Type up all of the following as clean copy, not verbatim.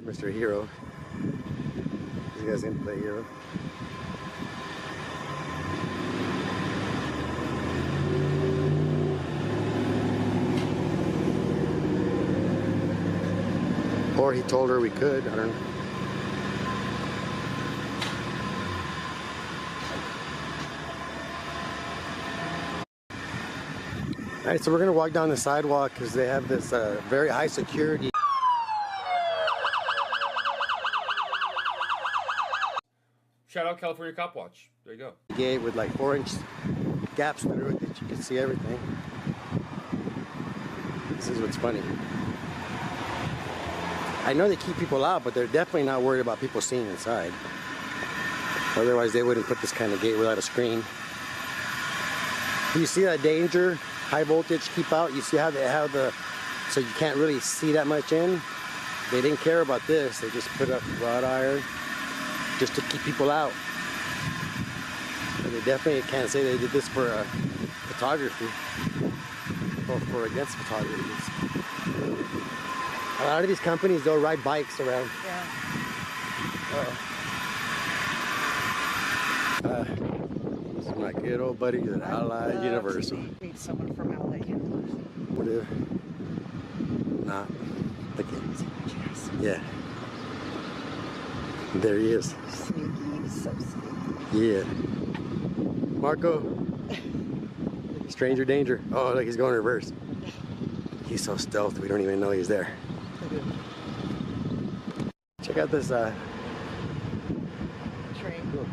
Mr. Hero. These guys can play Hero. Or he told her we could, I don't know. Alright, so we're gonna walk down the sidewalk because they have this very high security. Shout out California Cop Watch. There you go. Gate with like 4-inch gaps through it that you can see everything. This is what's funny. I know they keep people out, but they're definitely not worried about people seeing inside. Otherwise, they wouldn't put this kind of gate without a screen. You see that danger, high voltage, keep out. You see how they have the, so you can't really see that much in. They didn't care about this. They just put up wrought iron just to keep people out. And they definitely can't say they did this for photography or for against photography. A lot of these companies, they'll ride bikes around. Yeah. This is my good old buddy at Allied Universal. Meet someone from Allied Universal. Whatever. Nah. Look at it. Yeah. There he is. Sneaky, so sneaky. Yeah. Marco. Stranger danger. Oh, look, he's going reverse. He's so stealthy, we don't even know he's there. Check out this little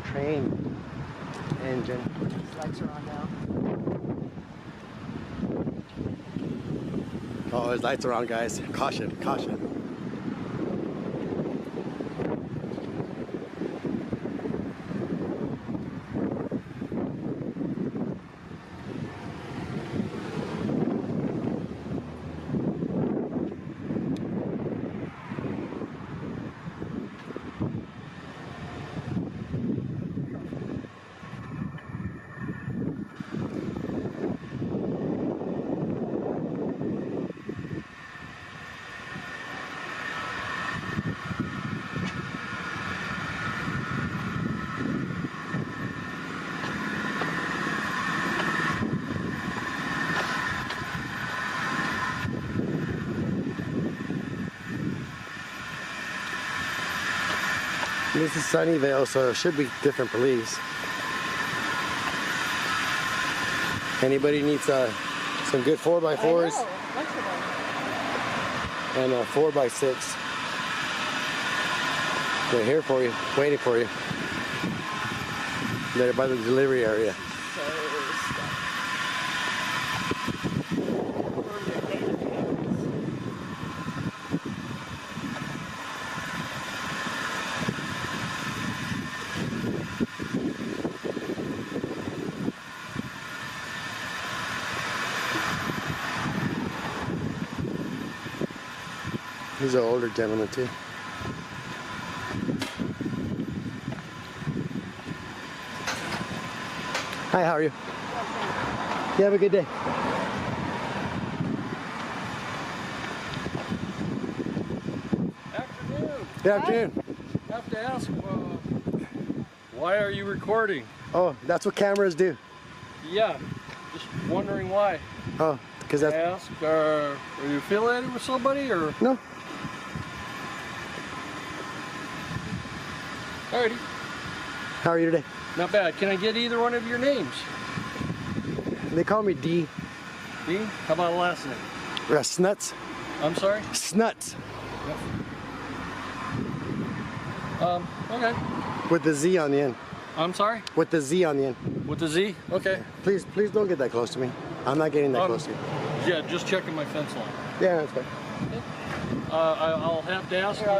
train engine. His lights are on now. Oh, his lights are on, guys. Caution, caution. This is Sunnyvale, so it should be different police. Anybody needs some good 4x4s and a 4x6. They're here for you, waiting for you. They're by the delivery area. He's an older gentleman too. Hi, how are you? You have a good day. Afternoon. Good afternoon. I have to ask, why are you recording? Oh, that's what cameras do. Yeah, just wondering why. Oh, because that's... Ask, are you affiliated with somebody or? No. Alrighty. How are you today? Not bad. Can I get either one of your names? They call me D. D? How about a last name? Snuts. I'm sorry? Snuts. Yep. Okay. With the Z on the end. I'm sorry? With the Z on the end. With the Z? Okay. Please don't get that close to me. I'm not getting that close to you. Yeah, just checking my fence line. Yeah, that's fine. Okay. I'll have to ask you. You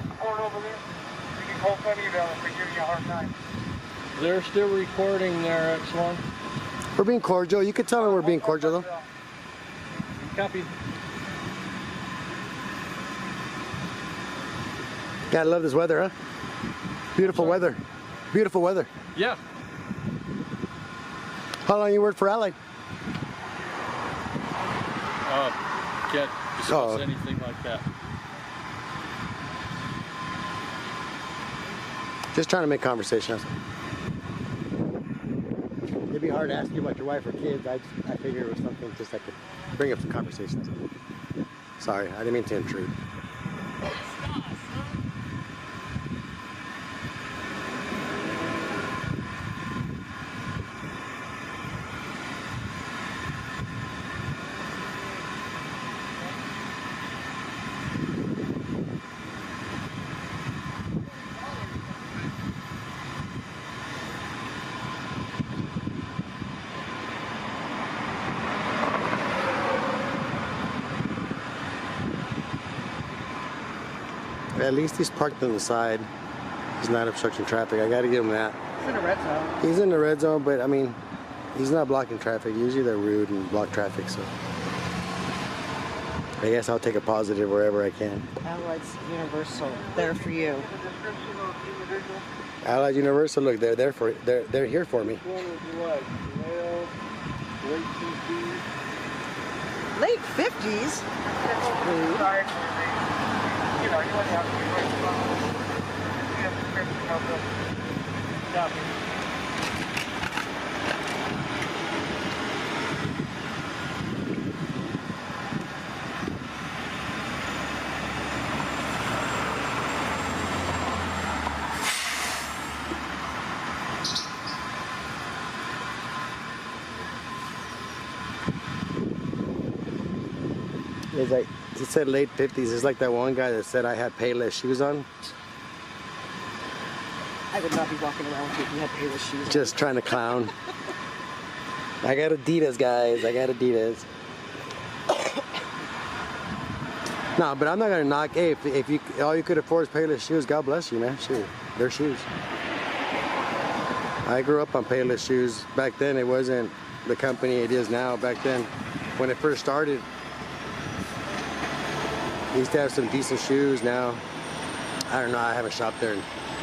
report over there. You can call Sunnyvale if they give you a hard time. They're still recording there, X1. We're being cordial. You could tell them we're being cordial though. Copy. Gotta love this weather, huh? Beautiful weather. Beautiful weather. Yeah. How long you worked for Allied? Can't discuss anything like that. Just trying to make conversation. It'd be hard to ask you about your wife or kids. I figured it was something just I could bring up some conversations. Sorry, I didn't mean to intrude. At least he's parked on the side. He's not obstructing traffic. I gotta give him that. He's in a red zone. He's in the red zone, but I mean, he's not blocking traffic. Usually they're rude and block traffic, so I guess I'll take a positive wherever I can. Allied's Universal. There for you. Allied Universal, look, they're there for they're here for me. Late 50s? That's rude. You know, you wouldn't have to be right you have to fix it up. Copy. It's like, he said late 50s. It's like that one guy that said I had Payless shoes on. I would not be walking around with you if you had Payless shoes on. Just trying to clown. I got Adidas, guys. I got Adidas. No, but I'm not gonna knock. Hey, if you all you could afford is Payless shoes, God bless you, man. Shoot, they're shoes. I grew up on Payless shoes. Back then, it wasn't the company it is now. Back then, when it first started, we used to have some decent shoes. Now, I don't know. I haven't shopped there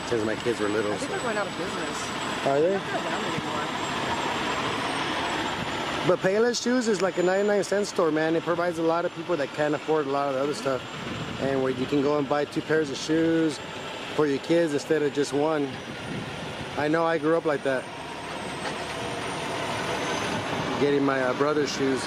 since my kids were little. I think they're going out of business. Are they? They're not around anymore. But Payless shoes is like a 99-cent store, man. It provides a lot of people that can't afford a lot of the other stuff. And where you can go and buy 2 pairs of shoes for your kids instead of just one. I know I grew up like that. Getting my brother's shoes.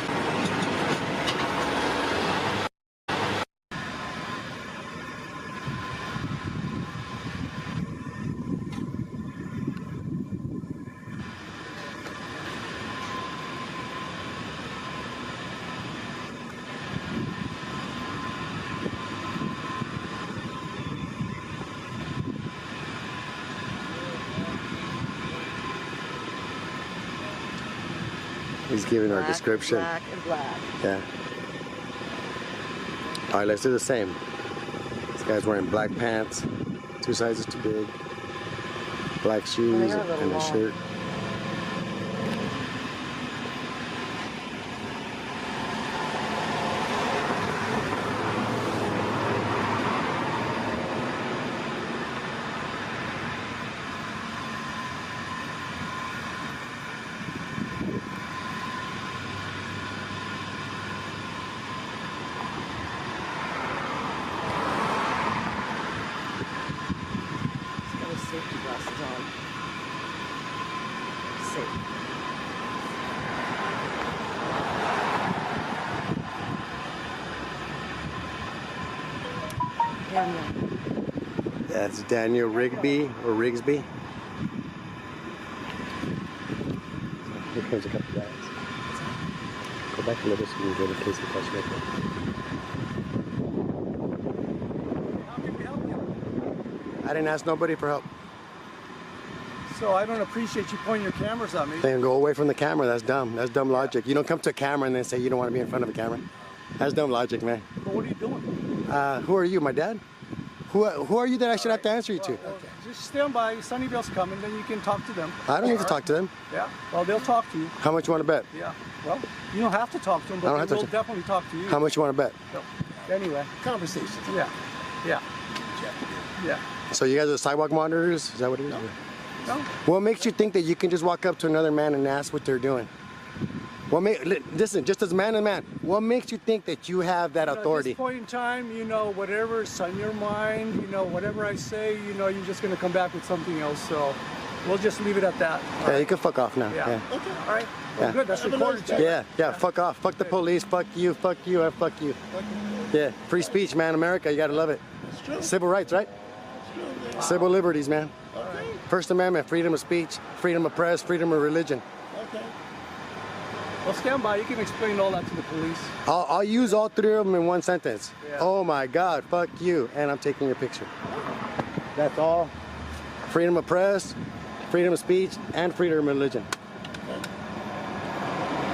He's giving our description. Black and black. Yeah. All right, let's do the same. This guy's wearing black pants, 2 sizes too big, black shoes, and a shirt. Safety glasses on. Safe. Daniel. That's Daniel Rigby or Rigsby. Here comes a couple guys. Go back a little bit so we can go to Casey Touch right there. I didn't ask nobody for help. So I don't appreciate you pointing your cameras at me. Then go away from the camera. That's dumb. That's dumb logic. You don't come to a camera and then say you don't want to be in front of a camera. That's dumb logic, man. But what are you doing? Who are you, my dad? Who are you that I should have to answer you to? Okay. Just stand by. Sunnyvale's coming, then you can talk to them. I don't need to talk to them. Yeah. Well, they'll talk to you. How much you want to bet? Yeah. Well, you don't have to talk to them, I don't but have they to will definitely talk to you. How much you want to bet? So, anyway, conversations. Yeah. Yeah. Yeah. So you guys are sidewalk monitors? Is that what it is? No. What makes you think that you can just walk up to another man and ask what they're doing? Listen, just as man to man, what makes you think that you have that authority? At this point in time, whatever's on your mind, whatever I say, you're just going to come back with something else. So we'll just leave it at that. Yeah, you can fuck off now. Yeah. Yeah. Okay. All right. Well, Yeah. good. That's recorded. Too. Yeah, fuck off. Fuck the police. Fuck you, and fuck you. Yeah, free speech, man. America, you gotta love it. It's true. Civil rights, right? It's true. Civil liberties, man. Okay. First Amendment, freedom of speech, freedom of press, freedom of religion. Okay. Well, stand by. You can explain all that to the police. I'll use all three of them in one sentence. Yeah. Oh my God, fuck you, and I'm taking your picture. That's all. Freedom of press, freedom of speech, and freedom of religion.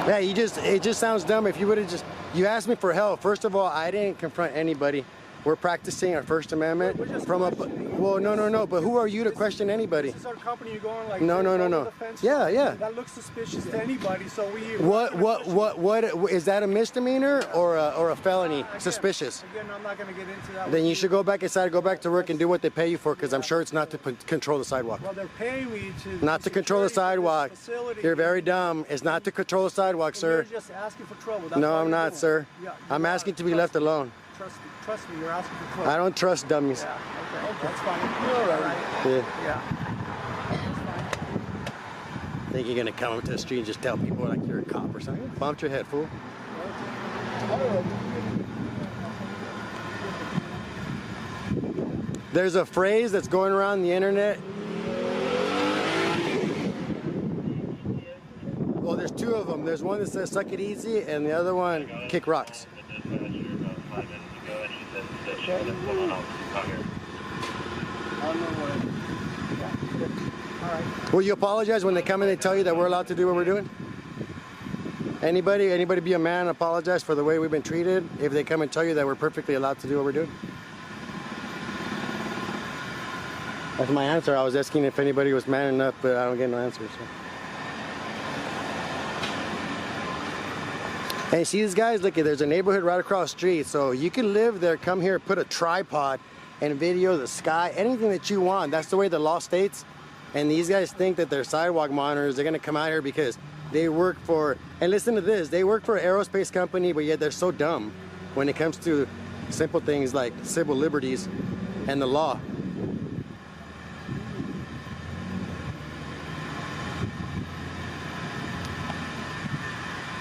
Yeah, it just sounds dumb. If you would have you asked me for help. First of all, I didn't confront anybody. We're practicing our First Amendment We're just from a. questioning. Well, no. But who are you to question anybody? This is our company. You're going like No. over the fence. Yeah. That looks suspicious to anybody. So we. What is that a misdemeanor or a felony? Again, Suspicious. Again, I'm not going to get into that. Then with you should go back inside, go back to work, and do what they pay you for. Because I'm sure it's not to control the sidewalk. Well, they're paying me to. Not to control the security for sidewalk. this facility. You're very dumb. It's not to control the sidewalk, And sir. You're just asking for trouble. That's No, all I'm you're not, doing. sir. Yeah, you I'm are. asking to be Trust left alone. Trust me. You're asking for trouble. I don't trust dummies. Yeah. Okay. That's fine. All right. Yeah. Yeah. Think you're gonna come up to the street and just tell people like you're a cop or something? Bumped your head, fool. There's a phrase that's going around the internet. Well, there's two of them. There's one that says "suck it easy" and the other one "kick rocks." All right. Will you apologize when they come and they tell you that we're allowed to do what we're doing? Anybody be a man and apologize for the way we've been treated if they come and tell you that we're perfectly allowed to do what we're doing? That's my answer. I was asking if anybody was man enough, but I don't get no answer. So. Hey, see these guys? Look, there's a neighborhood right across the street, so you can live there, come here, put a tripod, and video the sky, anything that you want. That's the way the law states. And these guys think that they're sidewalk monitors. They're gonna come out here because they work for, and listen to this, they work for an aerospace company, but yet they're so dumb when it comes to simple things like civil liberties and the law.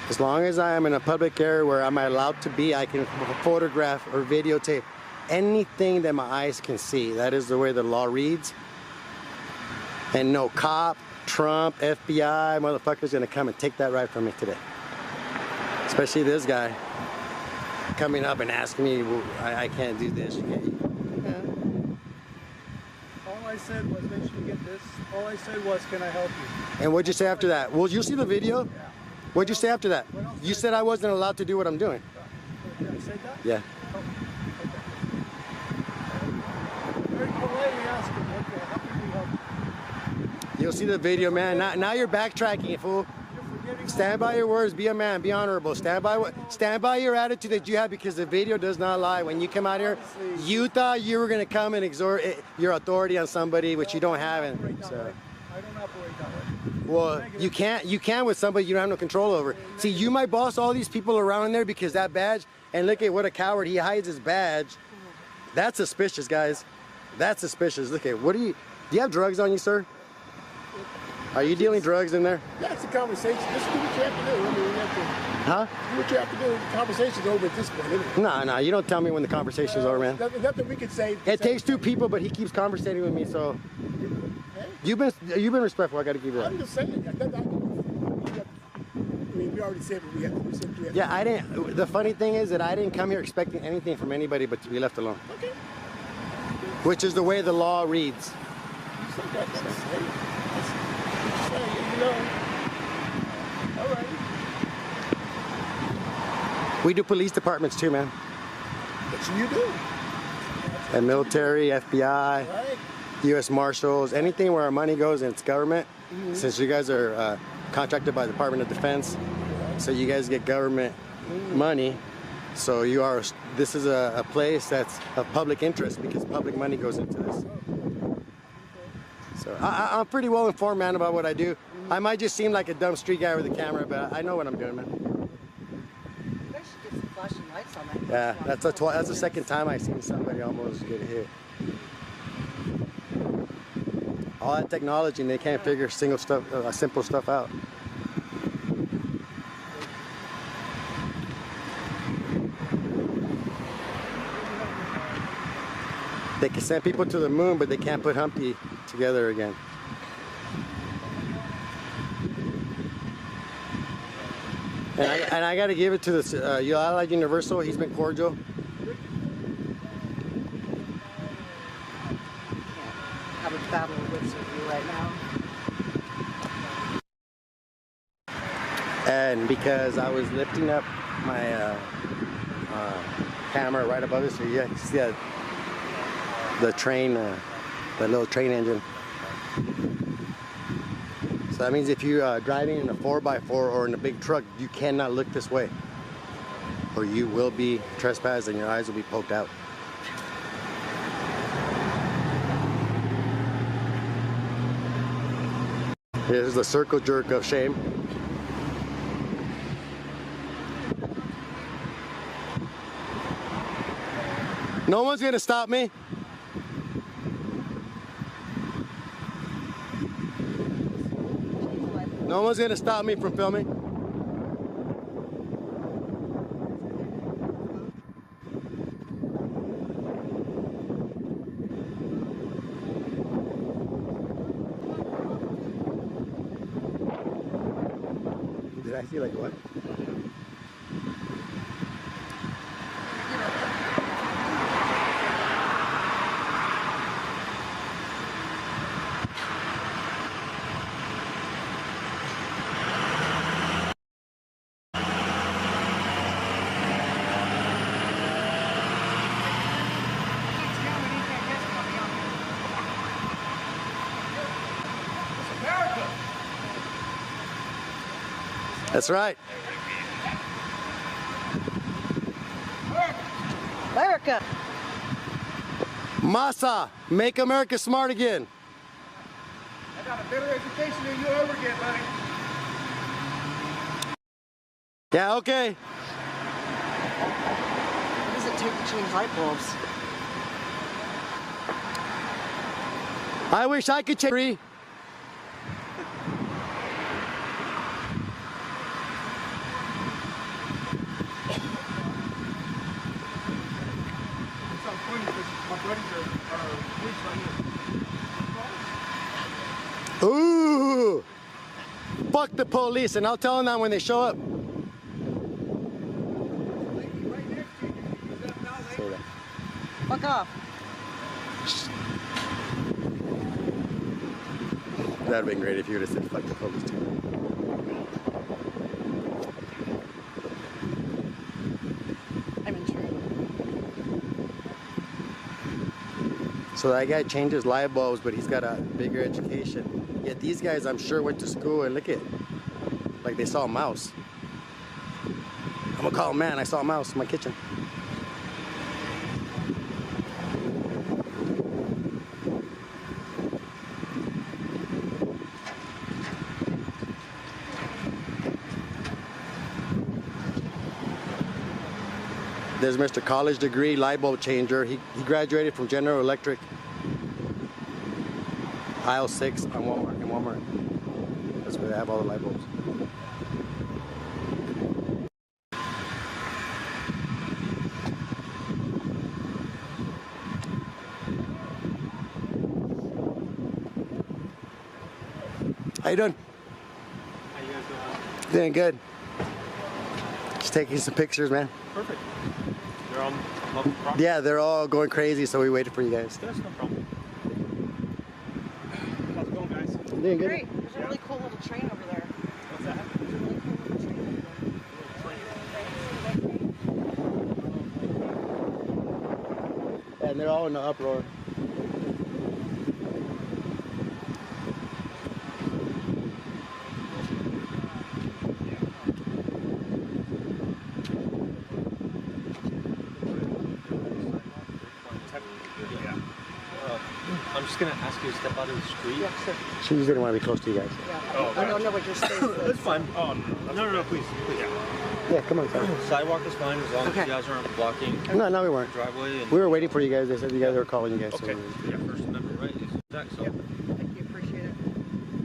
As long as I am in a public area where I'm allowed to be, I can photograph or videotape anything that my eyes can see. That is the way the law reads. And no cop, Trump, FBI, motherfucker's gonna come and take that right from me today. Especially this guy coming up and asking me, well, I can't do this. You can't. All I said was, make sure you get this. All I said was, can I help you? And what'd you say after that? Well, you see the video? What'd you say after that? You said I wasn't allowed to do what I'm doing. Did I say that? Yeah. Very politely asking, okay, how can we help you? You'll see the video, man. Now you're backtracking, fool. You're forgetting. Stand by your words. Be a man. Be honorable. Stand by your attitude that you have, because the video does not lie. When you come out here, you thought you were gonna come and exhort your authority on somebody, which you don't have. And so, I don't operate that way. well, you can't with somebody you don't have no control over. See, you might boss all these people around there because that badge. And look at what a coward. He hides his badge. That's suspicious, guys. That's suspicious. Look at do you have drugs on you, sir? Are you dealing drugs in there? That's the conversation. This is what you have to do. I mean, you have to Huh? do what you have to do. The conversation's over at this point, isn't it? No, you don't tell me when the conversation's over, man. Nothing we can say. It takes two people, but he keeps conversating with me, so Hey, you've been respectful. I got to give you that. I'm just saying. I mean, we already said what we have to do. We have to Yeah, I didn't. The funny thing is that I didn't come here expecting anything from anybody but to be left alone, Okay. which is the way the law reads. So that's hey, that's what you say, you know. All right. We do police departments too, man. That's what you do. And military, FBI, Right? U.S. Marshals, anything where our money goes and it's government. Since you guys are contracted by the Department of Defense, so you guys get government money. So this is a place that's of public interest because public money goes into this. So I'm pretty well informed, man, about what I do. I might just seem like a dumb street guy with a camera, but I know what I'm doing, man. You guys should get some flashing lights on that. Yeah, that's the second time I've seen somebody almost get hit. All that technology and they can't figure simple stuff out. They can send people to the moon, but they can't put Humpty together again. And I got to give it to this Allied Universal. He's been cordial. Have a battle of wits with you right now. And because I was lifting up my camera right above it, so you can see the train, the little train engine. So that means if you're driving in a 4x4 or in a big truck, you cannot look this way, or you will be trespassed and your eyes will be poked out. Here's the circle jerk of shame. No one's gonna stop me. No one's gonna stop me from filming. Did I see like what? That's right. America! Massa, make America smart again. I got a better education than you'll ever get, buddy. Yeah, okay. What does it take to change light bulbs? I wish I could change. Ooh! Fuck the police, and I'll tell them that when they show up. Say that. Fuck off. That'd have been great if you would have said fuck the police too. I'm intrigued. So that guy changes light bulbs, but he's got a bigger education. Yet these guys, I'm sure, went to school and look at, like they saw a mouse. I'm gonna call him, man, I saw a mouse in my kitchen. There's Mr. College Degree Light Bulb Changer. He graduated from General Electric. Aisle 6 on Walmart, in Walmart. That's where they have all the light bulbs. How you doing? How you guys doing? Doing good. Just taking some pictures, man. Perfect. They're on local property? Yeah, they're all going crazy, so we waited for you guys. That's no problem. How's it going, guys? Doing good. Great. There's a really cool little train over there. What's that? There's a really cool little train over there. And they're all in the uproar. I'm just gonna ask you to step out of the street. Yeah, sure. She just didn't want to be close to you guys. Yeah. I don't know what your space is. That's fine. Oh no, please. Yeah, come on, son. Sidewalk is fine as long Okay. as you guys aren't blocking No, we weren't. driveway. And We were waiting for you guys. They said you guys were calling you guys. okay. So Yeah, First Amendment right is that. So Thank you, appreciate it.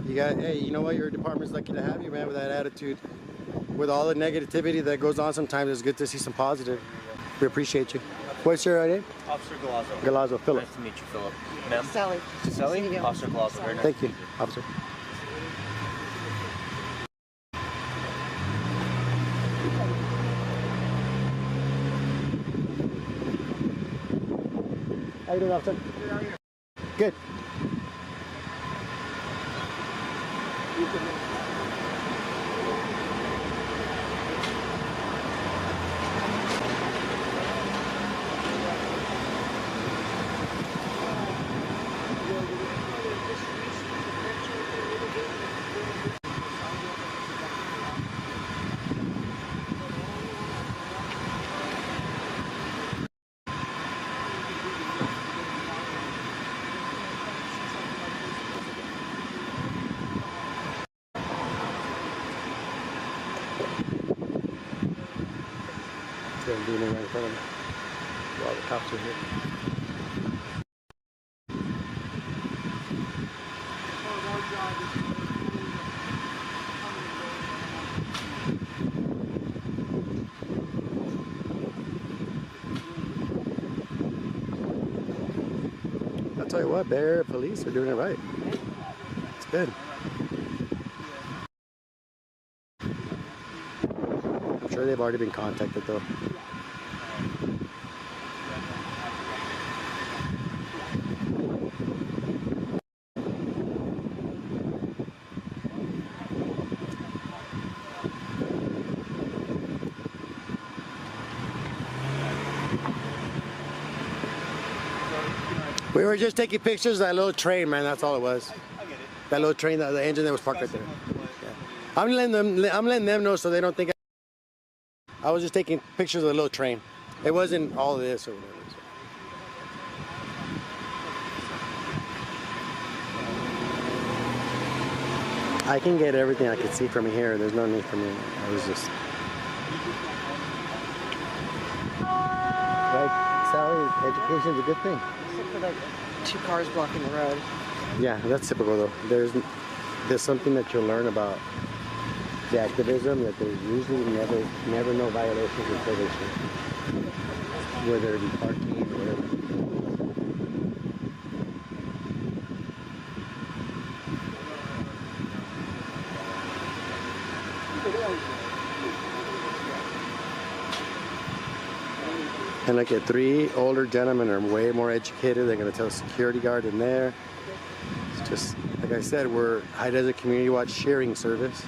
you got, hey, you know what? Your department's lucky to have you, man, with that attitude. With all the negativity that goes on sometimes, it's good to see some positive. We appreciate you. What's your name? Officer Galazzo. Galazzo, Philip. Nice to meet you, Philip. Ma'am. Sally. Sally? Seeing you. Officer Galazzo. Very nice. Thank you, to meet officer. How you doing, officer? Good. They're doing it right in front of me while the cops are here. I'll tell you what, Bear Police are doing it right. It's good. I'm sure they've already been contacted though. We were just taking pictures of that little train, man. That's all it was. That little train, the engine that was parked right there. Yeah. I'm letting them know so they don't think I was just taking pictures of the little train. It wasn't all of this or whatever. I can get everything I can see from here. There's no need for me. I was just. Right, Sally, education's a good thing. Except for like 2 cars blocking the road. Yeah, that's typical though. There's something that you'll learn about the activism that there's usually never no violations until they show. Whether it be parking or whatever. And look at 3 older gentlemen are way more educated. They're going to tell a security guard in there. It's just, like I said, we're High Desert Community Watch sharing service.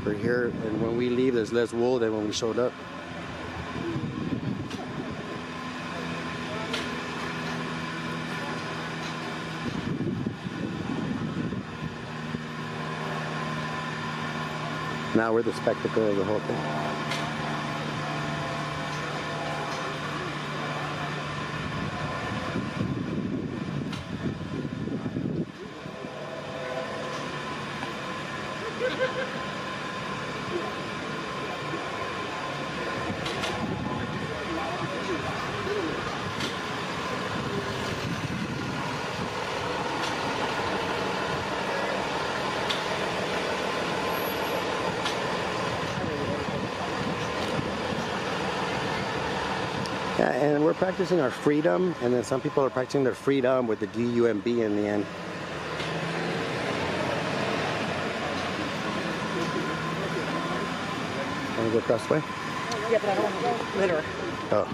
We're here, and when we leave, there's less wool than when we showed up. Now we're the spectacle of the whole thing. Yeah, and we're practicing our freedom, and then some people are practicing their freedom with the D-U-M-B in the end. Want to go across the way? Yeah, but I don't want to litter. Oh.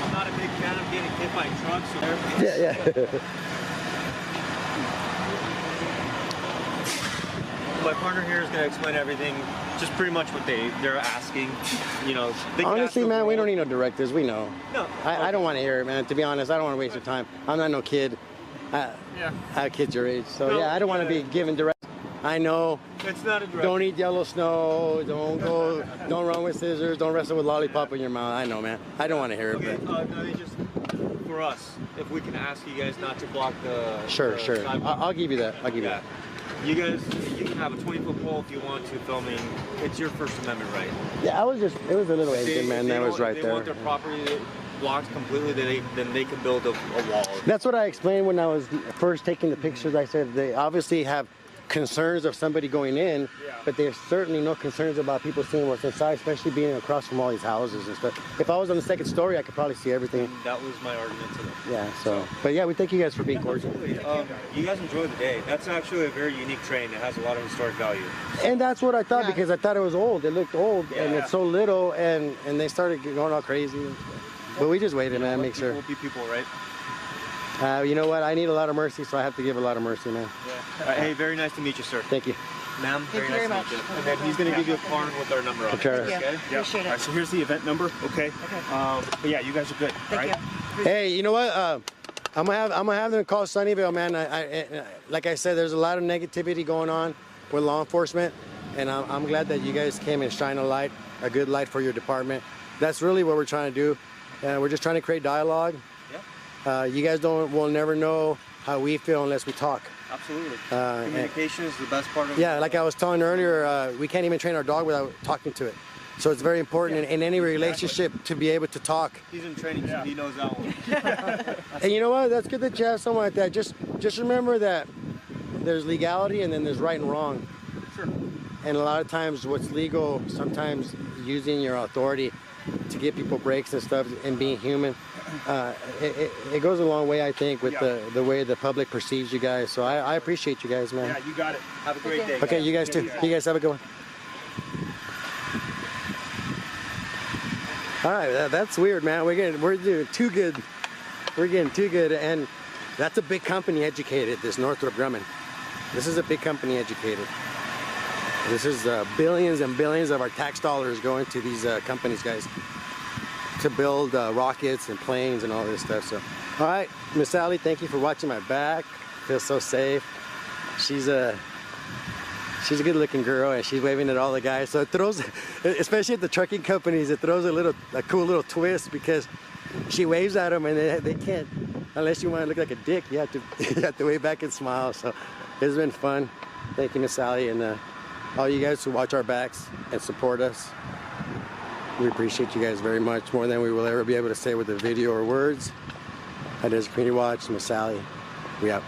I'm not a big fan of getting hit by trucks. So Yeah. but my partner here is going to explain everything, just pretty much what they're asking. You know, they can Honestly, ask man, the we world. don't need no directors. We know. No. I don't want to hear it, man. To be honest, I don't want to waste your time. I'm not no kid. I have kids your age, so No, yeah, I don't want to be giving direct. I know. It's not a direct. Don't eat yellow snow. Don't run with scissors. Don't wrestle with lollipop in your mouth. I know, man. I don't want to hear it. Okay, But no, they just for us, if we can ask you guys not to block the. sure. the sidewalk. I'll give you that. I'll give you Yeah. that. You guys, you can have a 20-foot pole if you want to filming. It's your First Amendment right. Yeah, it was a little Asian man that was right If they there. want their property blocked completely, then they can build a wall. That's what I explained when I was first taking the pictures. I said they obviously have concerns of somebody going in, but there's certainly no concerns about people seeing what's inside, especially being across from all these houses and stuff. If I was on the second story, I could probably see everything. And that was my argument to them. Yeah, so. But yeah, we thank you guys for being cordial. You guys enjoy the day. That's actually a very unique train. It has a lot of historic value. And that's what I thought because I thought it was old. It looked old and it's so little and they started going all crazy. But we just waited, man, make sure. Will be people, right? You know what? I need a lot of mercy, so I have to give a lot of mercy, man. Yeah. Hey, very nice to meet you, sir. Thank you. Ma'am, Thank you very nice much. to meet you. And then he's going to give you a card with our number on it. Sure. Thank you. Okay? Appreciate All right, it. so here's the event number. Okay. But yeah, you guys are good. Thank all right? you. Hey, you know what? I'm gonna have them call Sunnyvale, man. I like I said, there's a lot of negativity going on with law enforcement, and I'm glad that you guys came and shine a good light for your department. That's really what we're trying to do. We're just trying to create dialogue. Yeah. You guys will never know how we feel unless we talk. Absolutely. and- Communication is the best part of Yeah, like I was telling earlier, we can't even train our dog without talking to it. So it's very important in any relationship to be able to talk. He's in training, so he knows that one. And you know what? That's good that you have someone like that. Just remember that there's legality and then there's right and wrong. Sure. And a lot of times what's legal, sometimes using your authority to give people breaks and stuff and being human, it goes a long way, I think, with the way the public perceives you guys. So I appreciate you guys, man. Yeah, you got it. Have a great day. Okay, you guys too. You guys have a good one. All right, that's weird, man. We're doing too good. We're getting too good, and that's a big company educated. This Northrop Grumman. This is a big company educated. This is billions and billions of our tax dollars going to these companies, guys, to build rockets and planes and all this stuff. So, all right, Miss Sally, thank you for watching my back. Feel so safe. She's a good-looking girl, and she's waving at all the guys. So it throws, especially at the trucking companies, it throws a cool little twist because she waves at them, and they can't, unless you want to look like a dick, you have to wave back and smile. So it's been fun. Thank you, Miss Sally, and all you guys who watch our backs and support us. We appreciate you guys very much, more than we will ever be able to say with a video or words. High Desert Community Watch, Miss Sally, we out.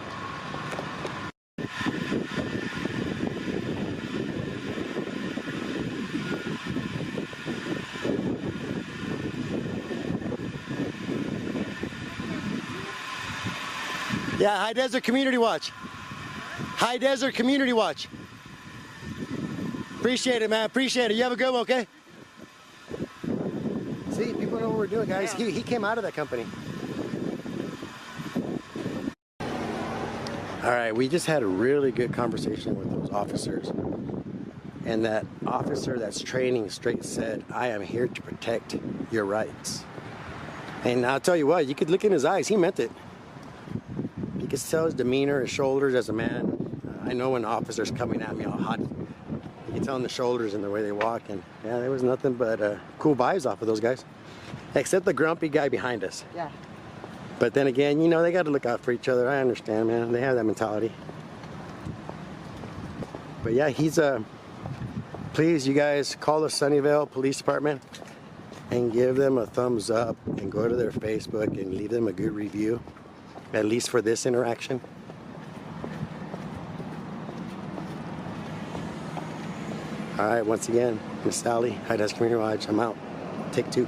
Yeah, High Desert Community Watch. High Desert Community Watch. Appreciate it, man. Appreciate it. You have a good one, okay? See, people know what we're doing, guys. He came out of that company. All right, we just had a really good conversation with those officers. And that officer that's training straight said, I am here to protect your rights. And I'll tell you what, you could look in his eyes. He meant it. You can tell his demeanor, his shoulders as a man. I know when an officer's coming at me all hot. You can tell in the shoulders and the way they walk. And yeah, there was nothing but cool vibes off of those guys. Except the grumpy guy behind us. Yeah. But then again, you know, they got to look out for each other. I understand, man. They have that mentality. But yeah, he's please, you guys, call the Sunnyvale Police Department and give them a thumbs up and go to their Facebook and leave them a good review, at least for this interaction. All right, once again, Miss Sally, High Desert Community Watch, I'm out. Take two.